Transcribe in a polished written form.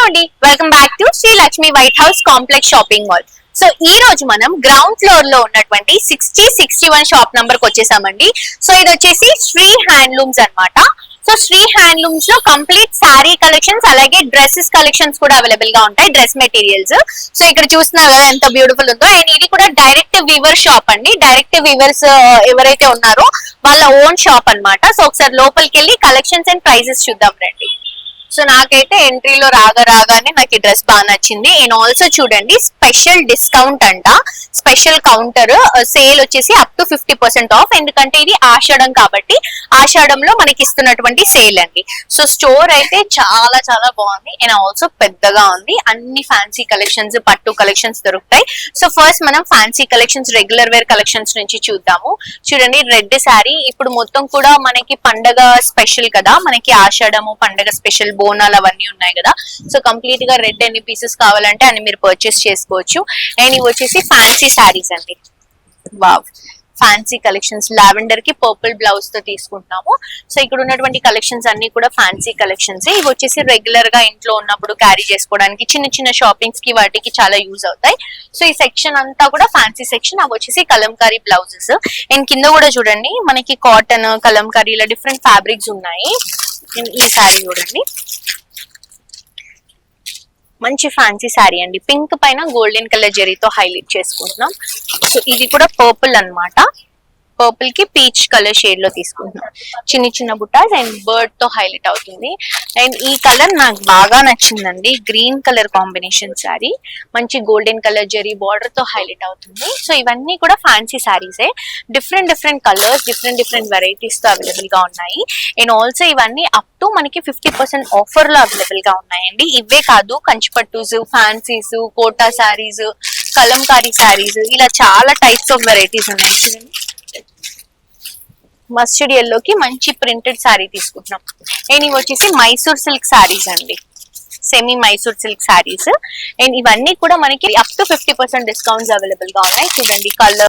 అండి, welcome back to Sri Lakshmi white house complex shopping mall. So ఈ రోజు మనం గ్రౌండ్ ఫ్లోర్ లో ఉన్నటువంటి 6061 షాప్ నంబర్ కి వచ్చేసామండి. సో ఇది వచ్చేసి శ్రీ హ్యాండ్లూమ్స్ అన్నమాట. సో శ్రీ హ్యాండ్లూమ్స్ లో కంప్లీట్ శారీ కలెక్షన్స్ అలాగే డ్రెస్సెస్ కలెక్షన్స్ కూడా అవైలబుల్ గా ఉంటాయి, డ్రెస్ మెటీరియల్స్. సో ఇక్కడ చూస్తున్నారు కదా ఎంత బ్యూటిఫుల్ ఉందో. అండ్ ఇది కూడా డైరెక్ట్ వీవర్ షాప్ అండి. డైరెక్ట్ వీవర్స్ ఎవరైతే ఉన్నారో వాళ్ళ ఓన్ షాప్ అన్నమాట. సో ఒకసారి లోపలికి వెళ్ళి కలెక్షన్స్ అండ్ ప్రైజెస్ చూద్దాం రండి. సో నాకైతే ఎంట్రీలో రాగానే నాకు ఈ డ్రెస్ బాగా నచ్చింది. అండ్ ఆల్సో చూడండి, స్పెషల్ డిస్కౌంట్ అంట, స్పెషల్ కౌంటర్ సేల్ వచ్చేసి అప్ టు 50% ఆఫ్. ఎందుకంటే ఇది ఆషాఢం కాబట్టి ఆషాఢంలో మనకి ఇస్తున్నటువంటి సేల్ అండి. సో స్టోర్ అయితే చాలా చాలా బాగుంది అండ్ ఆల్సో పెద్దగా ఉంది. అన్ని ఫ్యాన్సీ కలెక్షన్స్, పట్టు కలెక్షన్స్ దొరుకుతాయి. సో ఫస్ట్ మనం fancy collections, regular wear collections నుంచి చూద్దాము. చూడండి, రెడ్ శారీ ఇప్పుడు మొత్తం కూడా మనకి పండగ స్పెషల్ కదా, మనకి ఆషాఢము పండగ స్పెషల్ బోనాలు అవన్నీ ఉన్నాయి కదా. సో కంప్లీట్ గా రెడ్ ఎన్ని పీసెస్ కావాలంటే అన్ని మీరు పర్చేస్ చేసుకోవచ్చు. అండ్ ఇవి వచ్చేసి ఫ్యాన్సీ శారీస్ అండి. వావ్, ఫ్యాన్సీ కలెక్షన్స్, లావెండర్ కి పర్పుల్ బ్లౌజ్ తో తీసుకుంటున్నాము. సో ఇక్కడ ఉన్నటువంటి కలెక్షన్స్ అన్ని కూడా ఫ్యాన్సీ కలెక్షన్స్. ఇవి వచ్చేసి రెగ్యులర్ గా ఇంట్లో ఉన్నప్పుడు క్యారీ చేసుకోవడానికి, చిన్న చిన్న షాపింగ్స్ కి వాటికి చాలా యూజ్ అవుతాయి. సో ఈ సెక్షన్ అంతా కూడా ఫ్యాన్సీ సెక్షన్. అవి వచ్చేసి కలంకారీ బ్లౌజెస్. అండ్ కింద కూడా చూడండి మనకి కాటన్, కలంకారీ ఇలా డిఫరెంట్ ఫ్యాబ్రిక్స్ ఉన్నాయి. ఈ శారీ చూడండి, మంచి ఫ్యాన్సీ శారీ అండి. పింక్ పైన గోల్డెన్ కలర్ జరీతో హైలైట్ చేసుకుంటున్నాం. సో ఇది కూడా పర్పుల్ అన్నమాట. పర్పుల్ కి పీచ్ కలర్ షేడ్ లో తీసుకుంటున్నాం. చిన్న చిన్న బుట్టాస్ అండ్ బర్డ్ తో హైలైట్ అవుతుంది. అండ్ ఈ కలర్ నాకు బాగా నచ్చిందండి, గ్రీన్ కలర్ కాంబినేషన్ శారీ, మంచి గోల్డెన్ కలర్ జరీ బార్డర్ తో హైలైట్ అవుతుంది. సో ఇవన్నీ కూడా ఫ్యాన్సీ శారీసే. Different different colours, different different varieties తో అవైలబుల్ గా ఉన్నాయి. అండ్ ఆల్సో ఇవన్నీ అప్ టు మనకి 50% ఆఫర్ లో అవైలబుల్ గా ఉన్నాయండి. ఇవే కాదు, కంచిపట్టూస్, fancies, Kota sarees, Kalamkari sarees, ఇలా చాలా టైప్స్ ఆఫ్ వెరైటీస్ ఉన్నాయి. చూడండి, మస్టర్డ్ ఎల్లోకి మంచి ప్రింటెడ్ శారీ తీసుకుంటున్నాం. అండ్ ఇవి వచ్చేసి మైసూర్ సిల్క్ శారీస్ అండి, semi Mysore silk saris. And ఇవన్నీ కూడా మనకి అప్ టు 50% డిస్కౌంట్స్ అవైలబుల్ గా ఉన్నాయి. చూడండి, కలర్